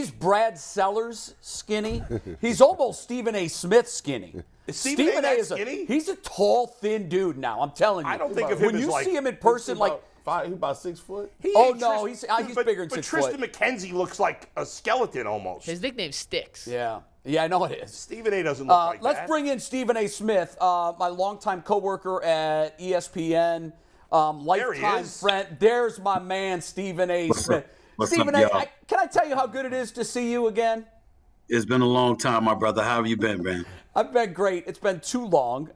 He's Brad Sellers skinny. He's almost Stephen A. Smith skinny. Is Stephen A. is skinny? He's a tall, thin dude now. I'm telling you. I don't think of him when as you like, see him in person, He's about 6 foot. He Oh, ain't no, he's bigger than 6 foot. But Tristan McKenzie looks like a skeleton almost. His nickname sticks. Yeah, I know it is. Stephen A. doesn't look like Let's that. bring in Stephen A. Smith, my longtime coworker at ESPN, lifetime friend. There's my man, Stephen A. Smith. Stephen A., can I tell you how good it is to see you again? It's been a long time, my brother. How have you been, man? I've been great. It's been too long.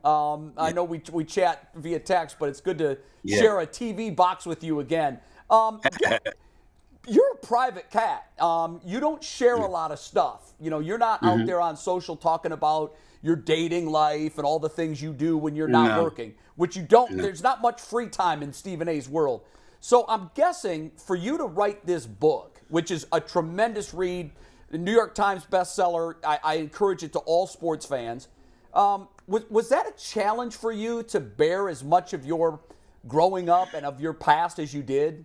I know we chat via text, but it's good to share a TV box with you again. You're a private cat. You don't share a lot of stuff. You know, you're not out there on social talking about your dating life and all the things you do when you're not working, which you don't. There's not much free time in Stephen A.'s world. So I'm guessing for you to write this book, which is a tremendous read, the New York Times bestseller, I encourage it to all sports fans. Was that a challenge for you to bear as much of your growing up and of your past as you did?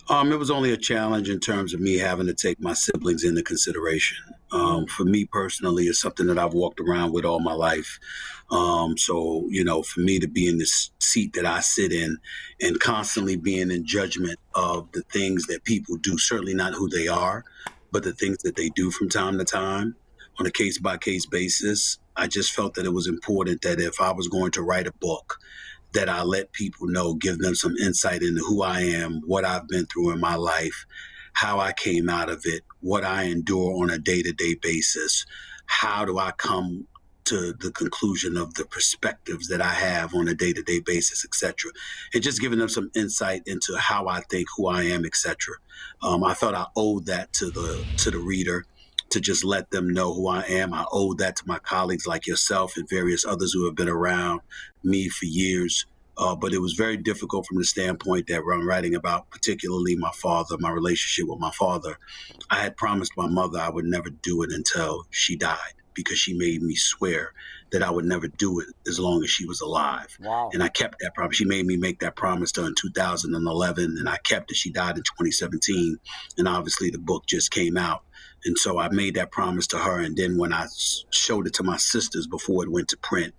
It was only a challenge in terms of me having to take my siblings into consideration. For me personally, it's something that I've walked around with all my life. So, you know, for me to be in this seat that I sit in and constantly being in judgment of the things that people do, certainly not who they are, but the things that they do from time to time on a case-by-case basis, I just felt that it was important that if I was going to write a book, that I let people know, give them some insight into who I am, what I've been through in my life, how I came out of it, what I endure on a day-to-day basis, how do I come to the conclusion of the perspectives that I have on a day-to-day basis, etc. And just giving them some insight into how I think, who I am, etc. I felt I owed that to the reader, to just let them know who I am. I owe that to my colleagues like yourself and various others who have been around me for years. But it was very difficult from the standpoint that I'm writing about, particularly my father, my relationship with my father. I had promised my mother I would never do it until she died, because she made me swear that I would never do it as long as she was alive. Wow. And I kept that promise. She made me make that promise to her in 2011, and I kept it. She died in 2017, and obviously the book just came out. And so I made that promise to her, and then when I showed it to my sisters before it went to print,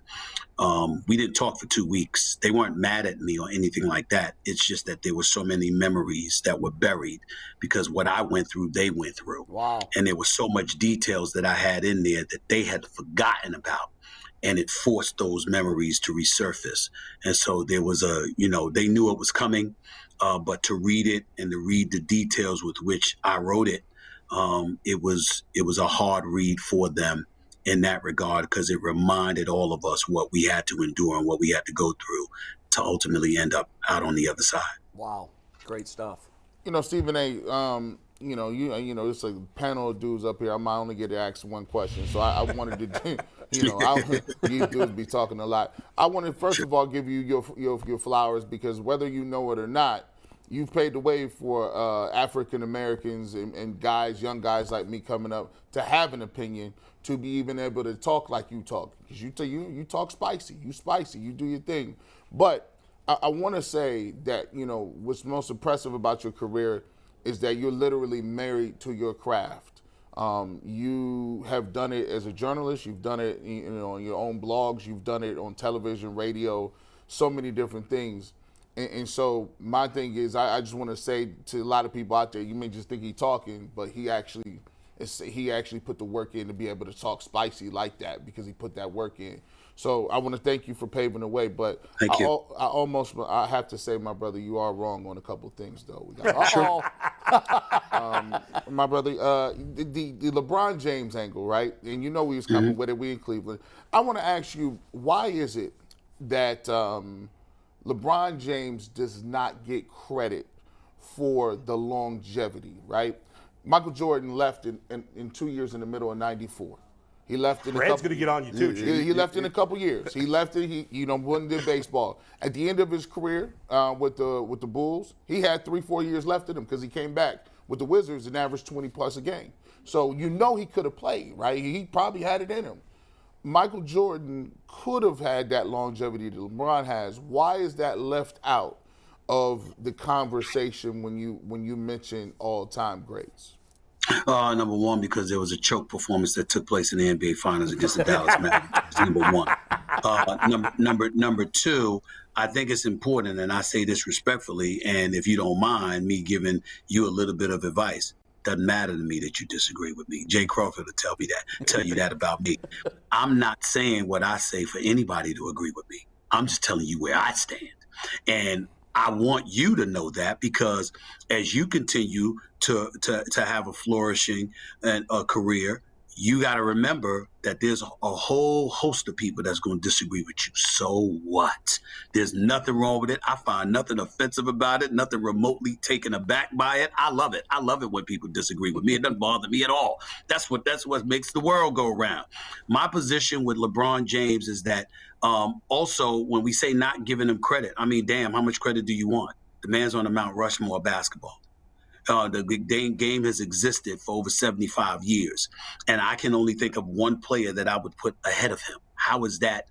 we didn't talk for 2 weeks. They weren't mad at me or anything like that. It's just that there were so many memories that were buried because what I went through, they went through. Wow. And there was so much details that I had in there that they had forgotten about. And it forced those memories to resurface. And so there was they knew it was coming, but to read it and to read the details with which I wrote it, it was a hard read for them in that regard, because it reminded all of us what we had to endure and what we had to go through to ultimately end up out on the other side. Wow, great stuff. You know, Stephen A., it's a panel of dudes up here. I might only get to ask one question, so I wanted to, these dudes be talking a lot. I want to first of all give you your flowers, because whether you know it or not, you've paved the way for African Americans and guys, young guys like me coming up, to have an opinion, to be even able to talk like you talk. Because you talk spicy, you do your thing. But I want to say that, what's most impressive about your career is that you're literally married to your craft. You have done it as a journalist, you've done it on your own blogs, you've done it on television, radio, so many different things. And so my thing is, I just want to say to a lot of people out there, you may just think he's talking, but he actually put the work in to be able to talk spicy like that, because he put that work in. So I want to thank you for paving the way. But Thank you. I have to say, my brother, you are wrong on a couple of things, though. My brother, the LeBron James angle, right? And you know we was coming with it. We in Cleveland. I want to ask you, why is it that LeBron James does not get credit for the longevity, right? Michael Jordan left in 2 years in the middle of '94. He left in Brad's going to get on you too, Chief. He left in a couple years. He left it. He wouldn't do baseball. At the end of his career with the Bulls, he had 3-4 years left in him, because he came back with the Wizards and averaged 20 plus a game. So he could have played, right? He probably had it in him. Michael Jordan could have had that longevity that LeBron has. Why is that left out of the conversation when you mention all-time greats? Number one, because there was a choke performance that took place in the NBA Finals against the Dallas Mavericks. Number one. Number two, I think it's important, and I say this respectfully, and if you don't mind me giving you a little bit of advice, doesn't matter to me that you disagree with me. Jay Crawford will tell you that about me. I'm not saying what I say for anybody to agree with me. I'm just telling you where I stand. And I want you to know that, because as you continue to have a flourishing and a career, you got to remember that there's a whole host of people that's going to disagree with you. So what? There's nothing wrong with it. I find nothing offensive about it, nothing remotely taken aback by it. I love it. I love it when people disagree with me. It doesn't bother me at all. That's what makes the world go around. My position with LeBron James is that also, when we say not giving him credit, I mean, damn, how much credit do you want? The man's on the Mount Rushmore of basketball. The game has existed for over 75 years, and I can only think of one player that I would put ahead of him. How is that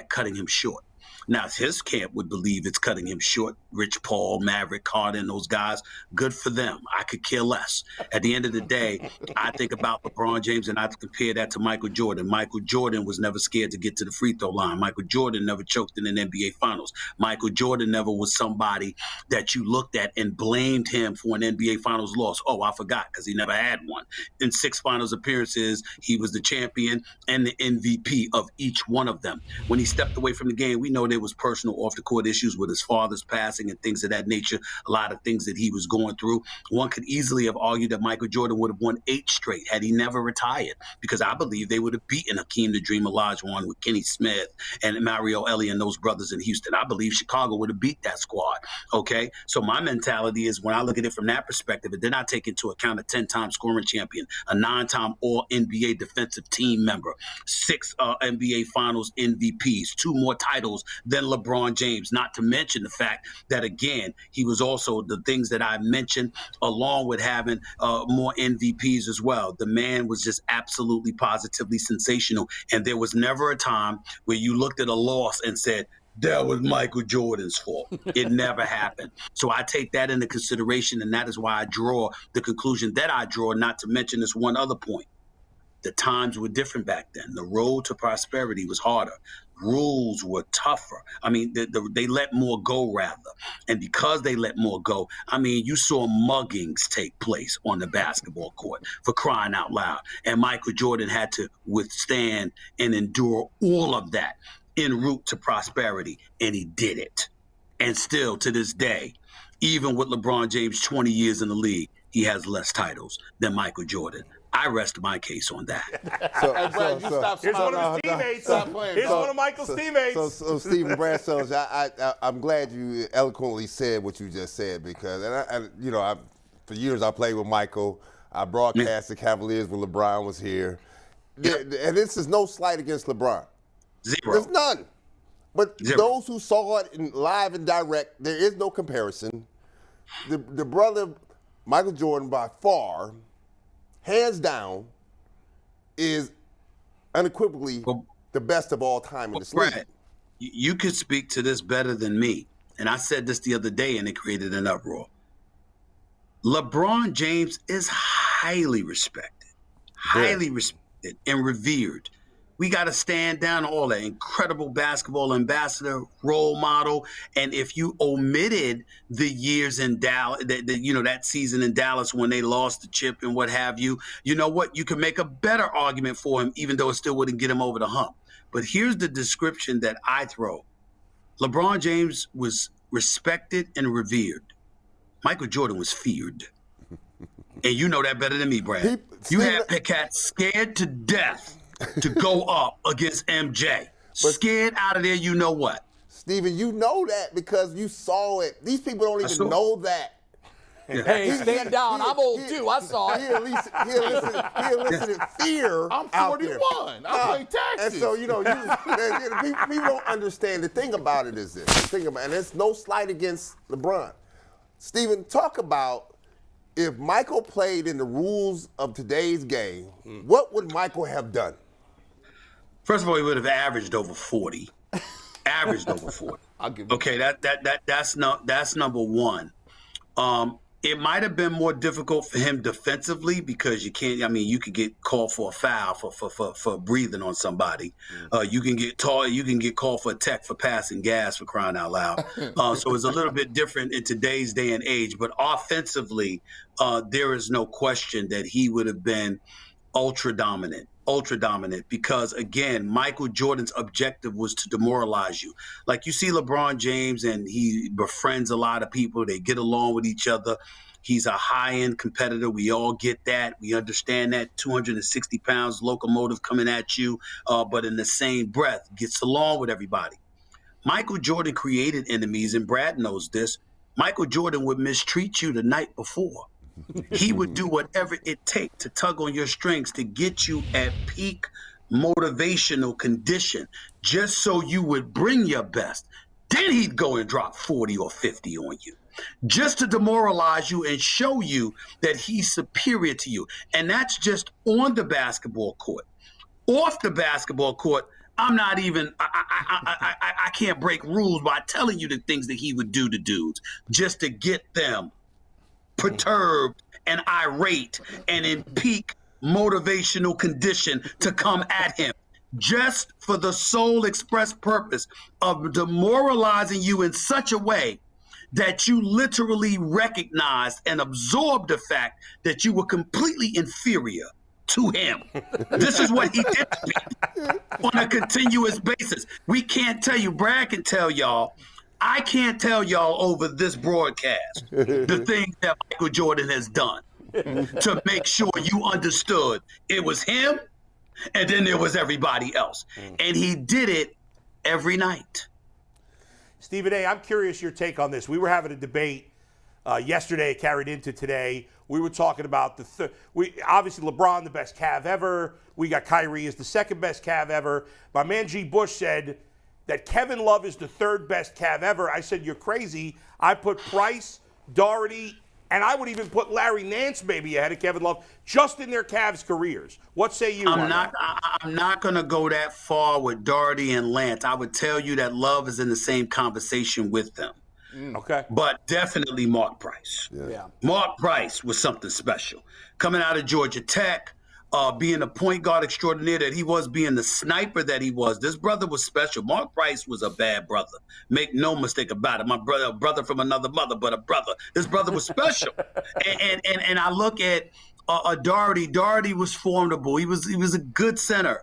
cutting him short? Now, his camp would believe it's cutting him short. Rich Paul, Maverick, Harden, those guys, good for them. I could care less. At the end of the day, I think about LeBron James and I compare that to Michael Jordan. Michael Jordan was never scared to get to the free throw line. Michael Jordan never choked in an NBA Finals. Michael Jordan never was somebody that you looked at and blamed him for an NBA Finals loss. Oh, I forgot, because he never had one. In 6 Finals appearances, he was the champion and the MVP of each one of them. When he stepped away from the game, we know there was personal off-the-court issues with his father's passing and things of that nature, a lot of things that he was going through. One could easily have argued that Michael Jordan would have won 8 straight had he never retired, because I believe they would have beaten Hakeem the Dream Olajuwon with Kenny Smith and Mario Elie and those brothers in Houston. I believe Chicago would have beat that squad, okay? So my mentality is, when I look at it from that perspective, it did not take into account a 10-time scoring champion, a 9-time All-NBA defensive team member, 6 NBA Finals MVPs, 2 more titles than LeBron James, not to mention the fact that, again, he was also the things that I mentioned, along with having more MVPs as well. The man was just absolutely positively sensational, and there was never a time where you looked at a loss and said, that was Michael Jordan's fault. It never happened. So I take that into consideration, and that is why I draw the conclusion that I draw, not to mention this one other point. The times were different back then. The road to prosperity was harder. Rules were tougher. I mean, they let more go, rather. And because they let more go, I mean, you saw muggings take place on the basketball court, for crying out loud. And Michael Jordan had to withstand and endure all of that en route to prosperity, and he did it. And still, to this day, even with LeBron James 20 years in the league, he has less titles than Michael Jordan. I rest my case on that. Hey, Brad, you stop Here's one of his teammates. Here's one of Michael's teammates. So Stephen, Brad Sellers, I'm glad you eloquently said what you just said, because, for years I played with Michael. I broadcast the Cavaliers when LeBron was here. Yep. And this is no slight against LeBron. Zero. There's none. But Zero. those who saw it in live and direct, there is no comparison. The brother, Michael Jordan, by far, hands down, is unequivocally the best of all time in this league. Brad, you could speak to this better than me. And I said this the other day, and it created an uproar. LeBron James is highly respected and revered. We got to stand down all that. Incredible basketball ambassador, role model. And if you omitted the years in Dallas, that season in Dallas when they lost the chip and what have you, you know what? You can make a better argument for him, even though it still wouldn't get him over the hump. But here's the description that I throw. LeBron James was respected and revered. Michael Jordan was feared. And you know that better than me, Brad. You had cats scared to death to go up against MJ. Scared out of there, you know what? Stephen, you know that because you saw it. These people don't even know that. Hey, stand down. I'm old too. I saw it. He elicited fear. I'm out there. 41. I pay taxes. And so, people don't understand. The thing about it is this. And it's no slight against LeBron. Stephen, talk about if Michael played in the rules of today's game, what would Michael have done? First of all, he would have averaged over 40. Averaged over 40. I'll give you Okay, that's number one. It might have been more difficult for him defensively because you can't. I mean, you could get called for a foul for breathing on somebody. You can get called for a tech for passing gas, for crying out loud. So it's a little bit different in today's day and age. But offensively, there is no question that he would have been ultra dominant because, again, Michael Jordan's objective was to demoralize you. Like, you see LeBron James, and he befriends a lot of people. They get along with each other. He's a high-end competitor. We all get that. We understand that. 260 pounds locomotive coming at you, but in the same breath, gets along with everybody. Michael Jordan created enemies, and Brad knows this. Michael Jordan would mistreat you the night before. He would do whatever it takes to tug on your strings to get you at peak motivational condition, just so you would bring your best. Then he'd go and drop 40 or 50 on you, just to demoralize you and show you that he's superior to you. And that's just on the basketball court. Off the basketball court, I'm not even, I can't break rules by telling you the things that he would do to dudes just to get them perturbed and irate and in peak motivational condition to come at him, just for the sole express purpose of demoralizing you in such a way that you literally recognized and absorbed the fact that you were completely inferior to him. This is what he did to people on a continuous basis. We can't tell you, Brad can tell y'all, I can't tell y'all over this broadcast the things that Michael Jordan has done to make sure you understood it was him and then there was everybody else. And he did it every night. Stephen A., I'm curious your take on this. We were having a debate yesterday, carried into today. We were talking about obviously LeBron, the best Cav ever. We got Kyrie as the second best Cav ever. My man G. Bush said that Kevin Love is the third best Cav ever. I said, you're crazy. I put Price, Doherty, and I would even put Larry Nance maybe ahead of Kevin Love just in their Cavs careers. What say you on that? I'm not going to go that far with Doherty and Lance. I would tell you that Love is in the same conversation with them. Okay. But definitely Mark Price. Yeah. Mark Price was something special. Coming out of Georgia Tech, being a point guard extraordinaire that he was, being the sniper that he was. This brother was special. Mark Price was a bad brother. Make no mistake about it. My brother from another mother, but a brother. This brother was special. and I look at Doherty. Doherty was formidable. He was a good center.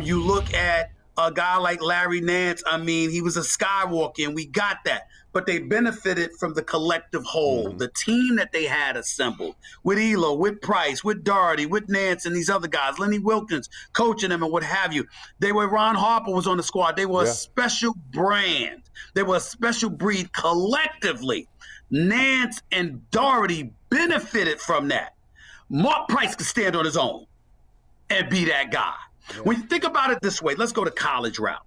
You look at a guy like Larry Nance. I mean, he was a skywalker, and we got that. But they benefited from the collective whole, the team that they had assembled with Elo, with Price, with Doherty, with Nance, and these other guys, Lenny Wilkins, coaching them and what have you. Ron Harper was on the squad. They were a special brand. They were a special breed collectively. Nance and Doherty benefited from that. Mark Price could stand on his own and be that guy. Yeah. When you think about it this way, let's go to college route.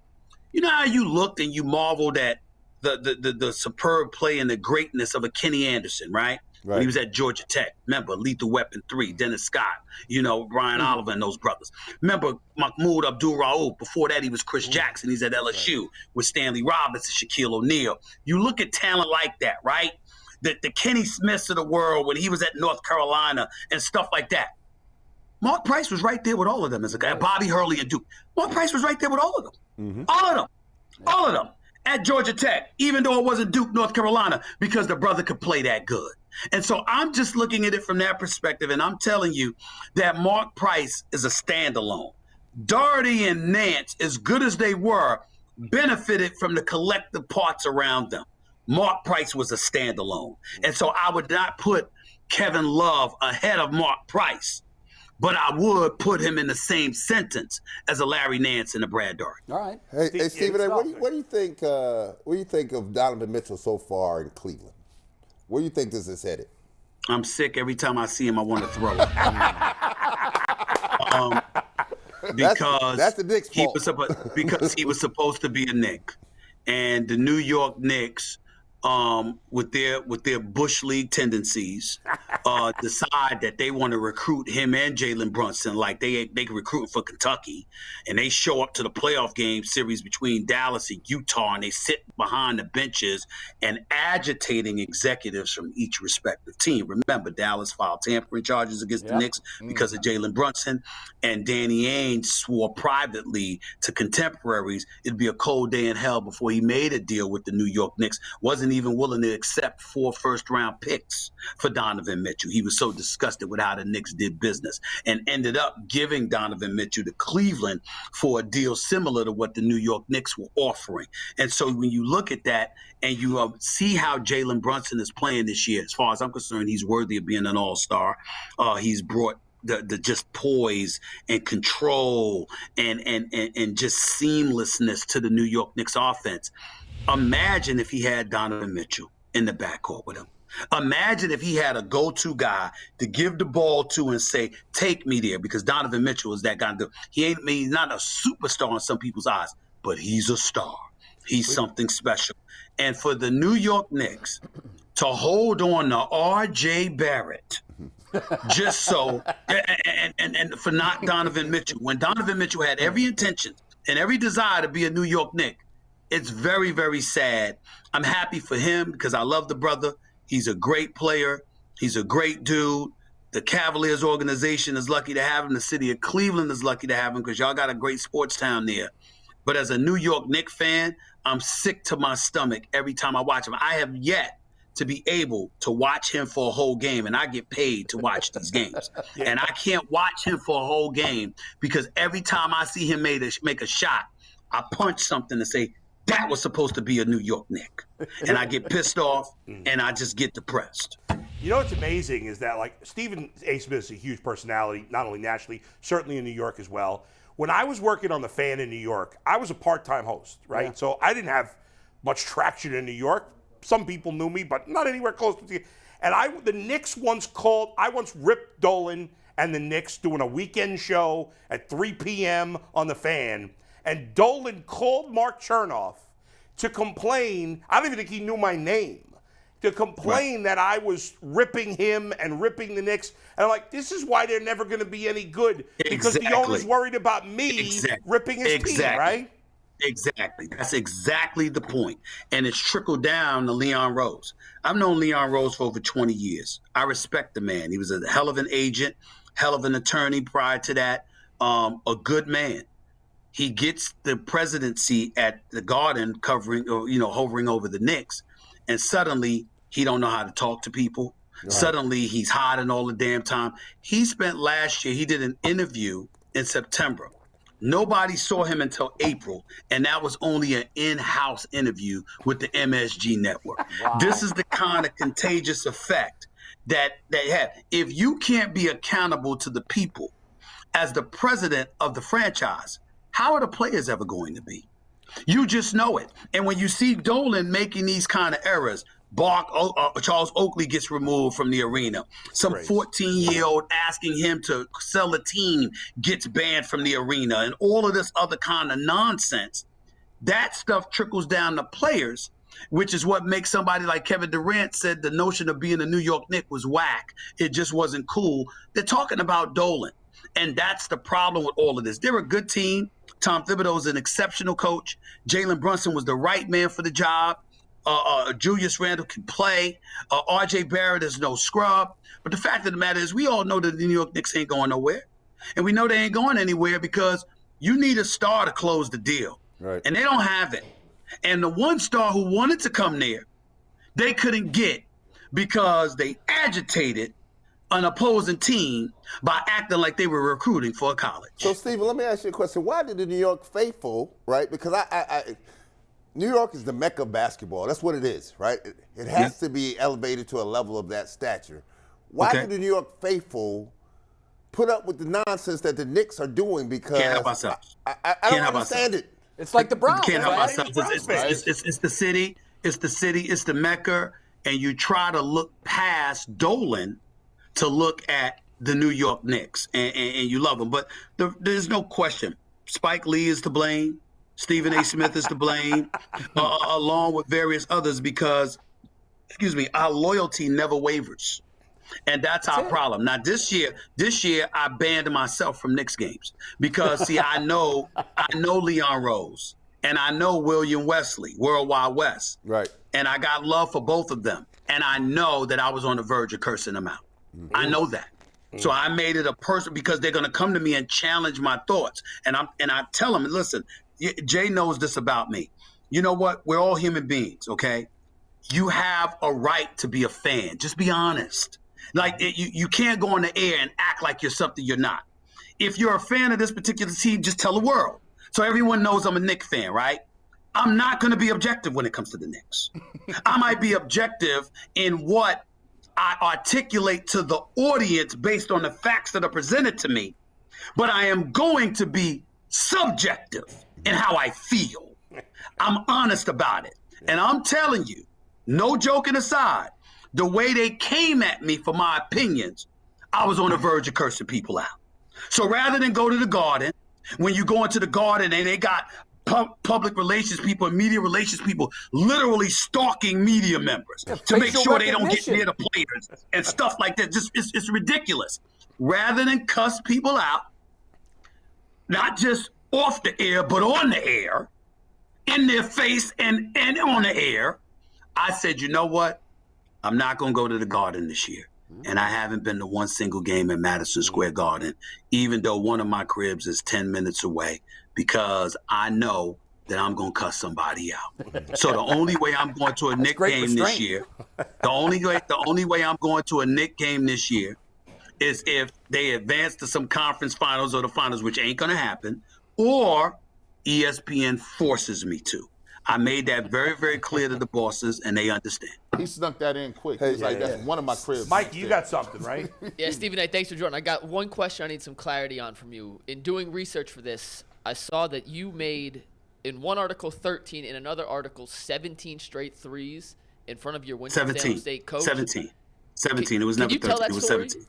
You know how you looked and you marveled at the superb play and the greatness of a Kenny Anderson, right? When he was at Georgia Tech. Remember, Lethal Weapon 3, Dennis Scott, Brian Oliver and those brothers. Remember, Mahmoud Abdul-Rauf. Before that, he was Chris Jackson. He's at LSU with Stanley Robinson, Shaquille O'Neal. You look at talent like that, right? The Kenny Smiths of the world when he was at North Carolina and stuff like that. Mark Price was right there with all of them as a guy. Bobby Hurley and Duke. Mark Price was right there with all of them. All of them. All of them. At Georgia Tech, even though it wasn't Duke, North Carolina, because the brother could play that good. And so I'm just looking at it from that perspective, and I'm telling you that Mark Price is a standalone. Doherty and Nance, as good as they were, benefited from the collective parts around them. Mark Price was a standalone. And so I would not put Kevin Love ahead of Mark Price, but I would put him in the same sentence as a Larry Nance and a Brad Doherty. All right. Hey Stephen, what do you think? What do you think of Donovan Mitchell so far in Cleveland? Where do you think this is headed? I'm sick every time I see him. I want to throw it. Because that's the Knicks' fault. Because he was supposed to be a Knick, and the New York Knicks, with their Bush League tendencies, decide that they want to recruit him and Jalen Brunson, like they recruiting for Kentucky, and they show up to the playoff game series between Dallas and Utah, and they sit behind the benches and agitating executives from each respective team. Remember, Dallas filed tampering charges against the Knicks because of Jalen Brunson, and Danny Ainge swore privately to contemporaries it'd be a cold day in hell before he made a deal with the New York Knicks. Wasn't even willing to accept 4 first-round picks for Donovan Mitchell. He was so disgusted with how the Knicks did business and ended up giving Donovan Mitchell to Cleveland for a deal similar to what the New York Knicks were offering. And so when you look at that and you see how Jalen Brunson is playing this year, as far as I'm concerned, he's worthy of being an all-star. He's brought the just poise and control and just seamlessness to the New York Knicks offense. Imagine if he had Donovan Mitchell in the backcourt with him. Imagine if he had a go-to guy to give the ball to and say, take me there, because Donovan Mitchell is that guy. He's not a superstar in some people's eyes, but he's a star. He's something special. And for the New York Knicks to hold on to R.J. Barrett just so, and for not Donovan Mitchell, when Donovan Mitchell had every intention and every desire to be a New York Knick, it's very, very sad. I'm happy for him because I love the brother. He's a great player. He's a great dude. The Cavaliers organization is lucky to have him. The city of Cleveland is lucky to have him because y'all got a great sports town there. But as a New York Knicks fan, I'm sick to my stomach every time I watch him. I have yet to be able to watch him for a whole game, and I get paid to watch these games. And I can't watch him for a whole game because every time I see him make a shot, I punch something and say, that was supposed to be a New York Knick. And I get pissed off, and I just get depressed. You know what's amazing is that, like, Stephen A. Smith is a huge personality, not only nationally, certainly in New York as well. When I was working on The Fan in New York, I was a part-time host, right? Yeah. So I didn't have much traction in New York. Some people knew me, but not anywhere close to the. And the Knicks I once ripped Dolan and the Knicks doing a weekend show at 3 p.m. on The Fan. And Dolan called Mark Chernoff to complain. I don't even think he knew my name. To complain that I was ripping him and ripping the Knicks. And I'm like, this is why they're never going to be any good. Because the owner's worried about me ripping his team, right? Exactly. That's exactly the point. And it's trickled down to Leon Rose. I've known Leon Rose for over 20 years. I respect the man. He was a hell of an agent, hell of an attorney prior to that, a good man. He gets the presidency at the Garden hovering over the Knicks, and suddenly he don't know how to talk to people. Right. Suddenly he's hiding all the damn time. He spent last year, he did an interview in September. Nobody saw him until April, and that was only an in-house interview with the MSG network. Wow. This is the kind of contagious effect that they have. If you can't be accountable to the people as the president of the franchise, how are the players ever going to be? You just know it. And when you see Dolan making these kind of errors, Charles Oakley gets removed from the arena. Some 14-year-old asking him to sell a team gets banned from the arena, and all of this other kind of nonsense. That stuff trickles down to players, which is what makes somebody like Kevin Durant said the notion of being a New York Knick was whack. It just wasn't cool. They're talking about Dolan. And that's the problem with all of this. They're a good team. Tom Thibodeau is an exceptional coach. Jalen Brunson was the right man for the job. Julius Randle can play. R.J. Barrett is no scrub. But the fact of the matter is we all know that the New York Knicks ain't going nowhere. And we know they ain't going anywhere because you need a star to close the deal. Right. And they don't have it. And the one star who wanted to come there, they couldn't get because they agitated an opposing team by acting like they were recruiting for a college. So, Stephen, let me ask you a question. Why did the New York faithful, right? Because New York is the mecca of basketball. That's what it is, right? It has to be elevated to a level of that stature. Why do the New York faithful put up with the nonsense that the Knicks are doing? Because can't help ourselves. I don't understand it. It's like the Browns. Can't help ourselves. It's the city. It's the city. It's the mecca. And you try to look past Dolan to look at the New York Knicks, and you love them. But there's no question. Spike Lee is to blame. Stephen A. Smith is to blame, along with various others, because, our loyalty never wavers. And that's our problem. Now this year I banned myself from Knicks games because see, I know Leon Rose and I know William Wesley, World Wide West. Right. And I got love for both of them. And I know that I was on the verge of cursing them out. I know that. So I made it a person because they're going to come to me and challenge my thoughts. And I tell them, listen, Jay knows this about me. You know what? We're all human beings, okay? You have a right to be a fan. Just be honest. Like, you can't go on the air and act like you're something you're not. If you're a fan of this particular team, just tell the world. So everyone knows I'm a Knicks fan, right? I'm not going to be objective when it comes to the Knicks. I might be objective in what I articulate to the audience based on the facts that are presented to me, but I am going to be subjective in how I feel. I'm honest about it. And I'm telling you, no joking aside, the way they came at me for my opinions, I was on the verge of cursing people out. So rather than go to the Garden, when you go into the Garden and they got public relations people and media relations people literally stalking media members to make sure they don't get near the players and stuff like that. Just it's ridiculous. Rather than cuss people out, not just off the air, but on the air, in their face and on the air, I said, you know what? I'm not going to go to the Garden this year. And I haven't been to one single game in Madison Square Garden, even though one of my cribs is 10 minutes away, because I know that I'm going to cuss somebody out. So the only way I'm going to a Knicks game this year, the only way I'm going to a Knicks game this year is if they advance to some conference finals or the finals, which ain't going to happen, or ESPN forces me to. I made that very, very clear to the bosses, and they understand. He snuck that in quick. He was like, that's one of my cribs. Mike, you got something, right? Yeah, Stephen A., thanks for joining. I got one question I need some clarity on from you. In doing research for this, I saw that you made, in one article, 13, in another article, 17 straight threes in front of your Winston-Salem State coach. 17. It was never 13. It was 17.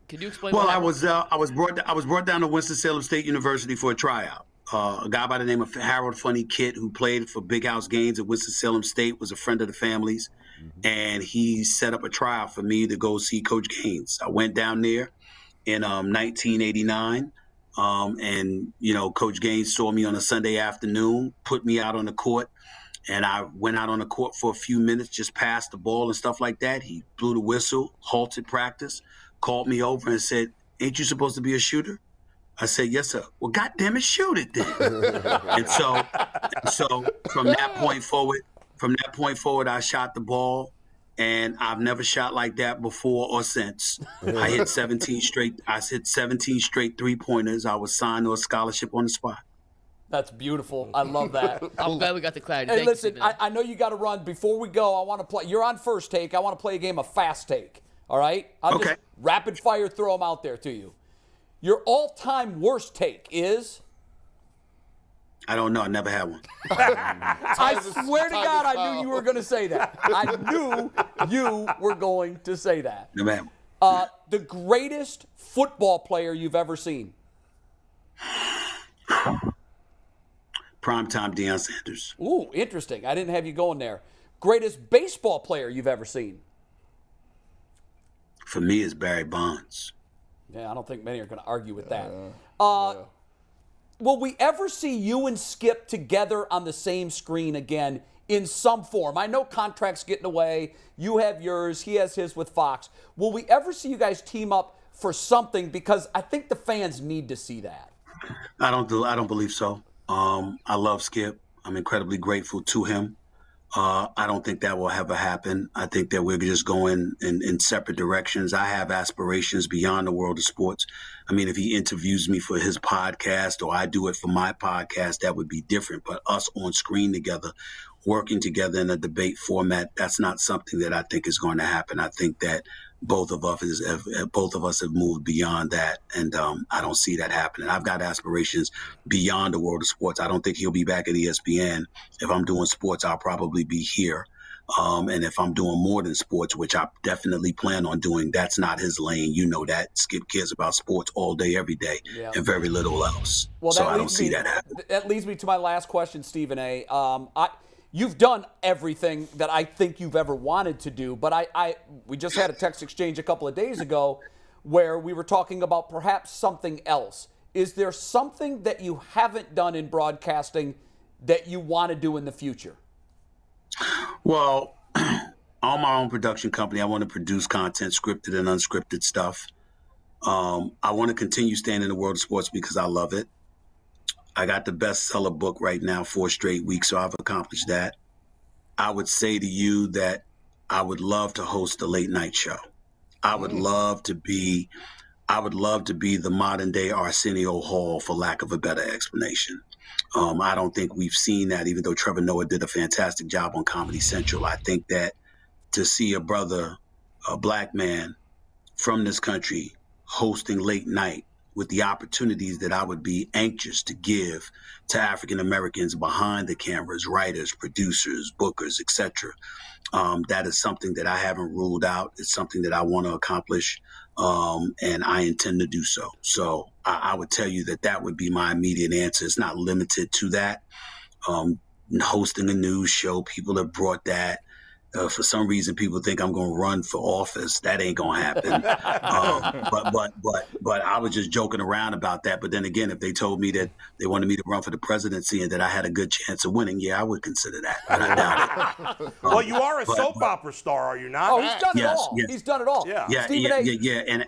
Can you explain Well, what I was brought down to Winston-Salem State University for a tryout. A guy by the name of Harold Funny Kit, who played for Big House Gaines at Winston-Salem State, was a friend of the family's, and he set up a tryout for me to go see Coach Gaines. I went down there in 1989, and Coach Gaines saw me on a Sunday afternoon, put me out on the court, and I went out on the court for a few minutes, just passed the ball and stuff like that. He blew the whistle, halted practice, called me over and said, "Ain't you supposed to be a shooter?" I said, "Yes, sir." "Well, goddamn it, shoot it then." and so from that point forward, I shot the ball, and I've never shot like that before or since. I hit 17 straight 3-pointers. I was signed to a scholarship on the spot. That's beautiful. I love that. I'm glad we got the clarity. Hey, Thanks, listen, I know you got to run. Before we go, I want to play. You're on first take. I want to play a game of fast take. All right? I'll just rapid fire throw them out there to you. Your all-time worst take is? I don't know. I never had one. I swear to God, I knew you were going to say that. I knew you were going to say that. Never had one. The greatest football player you've ever seen? Primetime Deion Sanders. Ooh, interesting. I didn't have you going there. Greatest baseball player you've ever seen? For me, it's Barry Bonds. Yeah, I don't think many are going to argue with that. Will we ever see you and Skip together on the same screen again in some form? I know contracts get in the way. You have yours. He has his with Fox. Will we ever see you guys team up for something? Because I think the fans need to see that. I don't believe so. I love Skip. I'm incredibly grateful to him. I don't think that will ever happen. I think that we're just going in separate directions. I have aspirations beyond the world of sports. I mean, if he interviews me for his podcast or I do it for my podcast, that would be different. But us on screen together, working together in a debate format, that's not something that I think is going to happen. I think that both of us have moved beyond that, and I don't see that happening. I've got aspirations beyond the world of sports. I don't think he'll be back at ESPN. If I'm doing sports, I'll probably be here. And if I'm doing more than sports, which I definitely plan on doing, that's not his lane. You know that. Skip cares about sports all day, every day, and very little else. Well, so I don't see that happening. That leads me to my last question, Stephen A. you've done everything that I think you've ever wanted to do. But we just had a text exchange a couple of days ago where we were talking about perhaps something else. Is there something that you haven't done in broadcasting that you want to do in the future? Well, on my own production company, I want to produce content, scripted and unscripted stuff. I want to continue staying in the world of sports because I love it. I got the bestseller book right now 4 straight weeks, so I've accomplished that. I would say to you that I would love to host a late night show. I would love to be the modern day Arsenio Hall, for lack of a better explanation. I don't think we've seen that, even though Trevor Noah did a fantastic job on Comedy Central. I think that to see a black man from this country hosting late night with the opportunities that I would be anxious to give to African Americans behind the cameras, writers, producers, bookers, etc. That is something that I haven't ruled out. It's something that I want to accomplish, and I intend to do so. So I would tell you that would be my immediate answer. It's not limited to that. Hosting a news show, people have brought that. For some reason, people think I'm going to run for office. That ain't going to happen. But I was just joking around about that. But then again, if they told me that they wanted me to run for the presidency and that I had a good chance of winning, yeah, I would consider that. But I doubt it. Well, you are a soap opera star, are you not? Oh, he's done it all. Yes. He's done it all. Yeah. Stephen A. And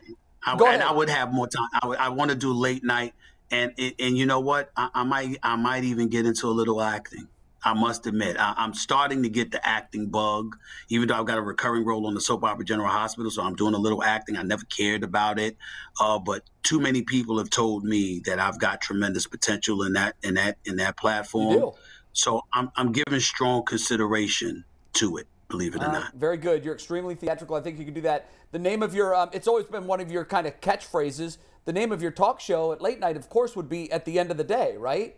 Go ahead. I would have more time. I want to do late night, and you know what? I might even get into a little acting. I must admit, I'm starting to get the acting bug, even though I've got a recurring role on the soap opera General Hospital, so I'm doing a little acting. I never cared about it, but too many people have told me that I've got tremendous potential in that platform. You do. So I'm giving strong consideration to it, believe it or not. Very good. You're extremely theatrical. I think you can do that. The name of your, it's always been one of your kind of catchphrases. The name of your talk show at late night, of course, would be At the End of the Day, right?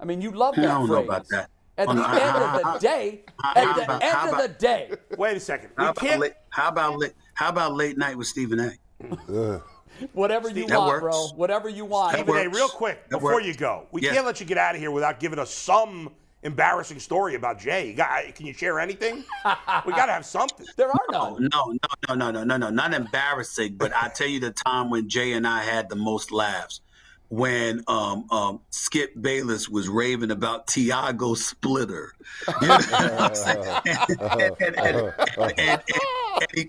I mean, you love that I don't phrase. know about that. At the end of the day, at the end of the day. Wait a second. How about late night with Stephen A? Whatever you That want, works. bro. Whatever you want. Stephen A, works. real quick, That before works. you go, we Yeah. can't let you get out of here without giving us some embarrassing story about Jay. Can you share anything? We got to have something. There are none. No, not embarrassing, but I tell you the time when Jay and I had the most laughs. When Skip Bayless was raving about Tiago Splitter. You know what I'm saying? And he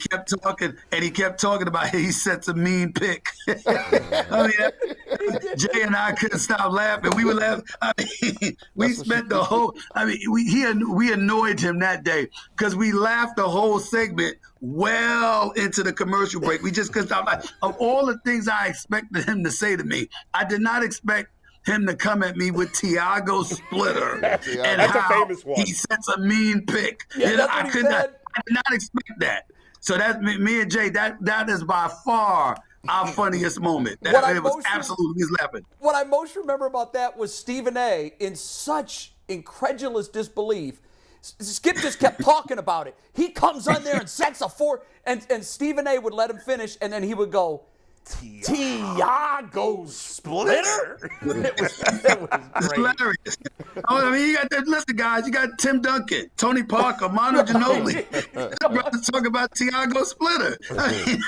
kept talking about he sets a mean pick. I mean, Jay and I couldn't stop laughing. We were laughing. I mean, we spent the whole. I mean, we annoyed him that day because we laughed the whole segment well into the commercial break. We just couldn't stop. Of all the things I expected him to say to me, I did not expect him to come at me with Tiago Splitter and That's a how famous one. he sets a mean pick. Yeah, You know, that's what I he did said. not expect that. So that's me and Jay. That is by far our funniest moment. It was absolutely laughing. What I most remember about that was Stephen A. in such incredulous disbelief. Skip just kept talking about it. He comes on there and sets a four, and Stephen A. would let him finish, and then he would go, Tiago Splitter? It was It's great. hilarious. I mean, you got that. Listen, guys, you got Tim Duncan, Tony Parker, Manu Ginobili. Brothers talk about Tiago Splitter. I mean,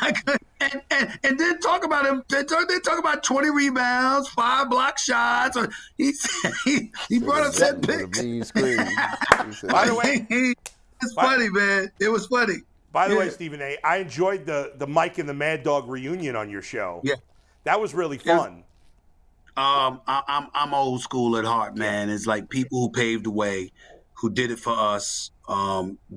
and then talk about him. They talk about 20 rebounds, 5 block shots. Or he brought up set picks. By the way, It's funny, man. It was funny. By the way, Stephen A, I enjoyed the Mike and the Mad Dog reunion on your show. Yeah. That was really fun. I'm old school at heart, man. It's like people who paved the way, who did it for us.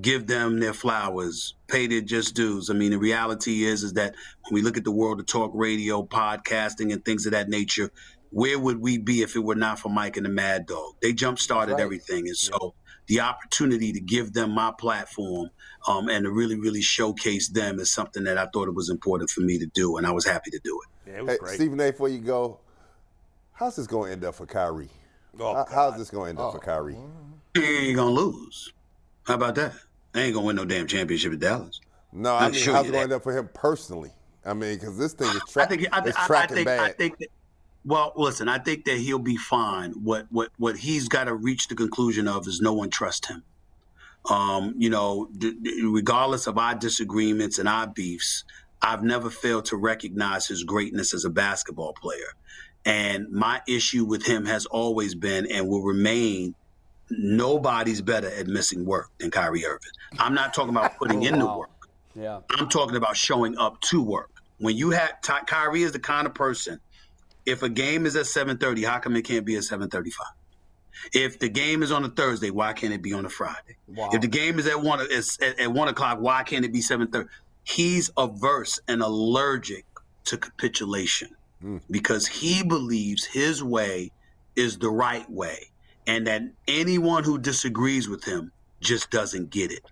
Give them their flowers, pay their just dues. I mean, the reality is that when we look at the world of talk radio, podcasting, and things of that nature, where would we be if it were not for Mike and the Mad Dog? They jump-started everything. And so the opportunity to give them my platform and to really, really showcase them is something that I thought it was important for me to do, and I was happy to do it. Yeah, it was great. Stephen A, before you go, how's this going to end up for Kyrie? Oh, How's this going to end up for Kyrie? He ain't going to lose. How about that? They ain't going to win no damn championship at Dallas. No, I mean, sure how's you it going that. to end up for him personally? I mean, because this thing is I tracking bad. think that, well, listen, I think that he'll be fine. What he's got to reach the conclusion of is no one trusts him. Regardless of our disagreements and our beefs, I've never failed to recognize his greatness as a basketball player. And my issue with him has always been and will remain, nobody's better at missing work than Kyrie Irving. I'm not talking about putting in the work. Yeah. I'm talking about showing up to work. When you have Kyrie is the kind of person, if a game is at 7:30, how come it can't be at 7:35? If the game is on a Thursday, why can't it be on a Friday? Wow. If the game is at 1 o'clock, why can't it be 7:30? He's averse and allergic to capitulation because he believes his way is the right way and that anyone who disagrees with him just doesn't get it.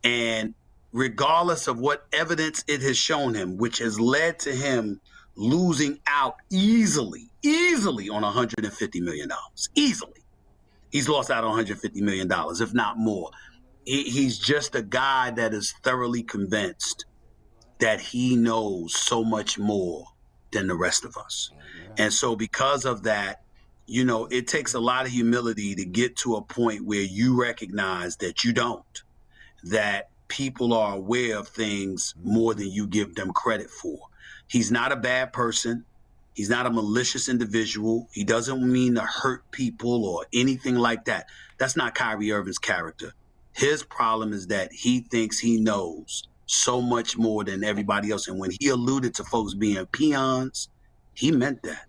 And regardless of what evidence it has shown him, which has led to him losing out easily on $150 million. Easily. He's lost out on $150 million, if not more. He's just a guy that is thoroughly convinced that he knows so much more than the rest of us. And so because of that, it takes a lot of humility to get to a point where you recognize that you don't, that people are aware of things more than you give them credit for. He's not a bad person. He's not a malicious individual. He doesn't mean to hurt people or anything like that. That's not Kyrie Irving's character. His problem is that he thinks he knows so much more than everybody else. And when he alluded to folks being peons, he meant that.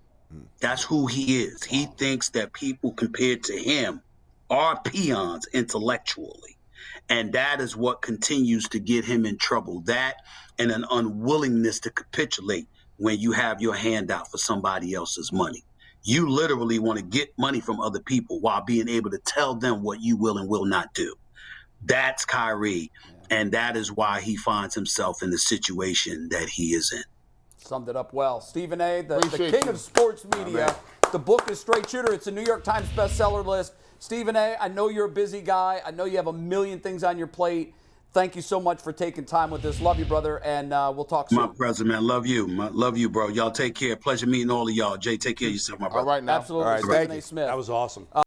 That's who he is. He thinks that people compared to him are peons intellectually. And that is what continues to get him in trouble. That and an unwillingness to capitulate when you have your hand out for somebody else's money. You literally want to get money from other people while being able to tell them what you will and will not do. That's Kyrie. And that is why he finds himself in the situation that he is in. Summed it up well. Stephen A., the Appreciate king you. of sports media. The book is Straight Shooter. It's a New York Times bestseller list. Stephen A., I know you're a busy guy. I know you have a million things on your plate. Thank you so much for taking time with us. Love you, brother, and we'll talk soon. My brother, man. Love you. Love you, bro. Y'all take care. Pleasure meeting all of y'all. Jay, take care of yourself, my brother. All right now. Absolutely. All right, Stephen thank A. you. Smith. That was awesome.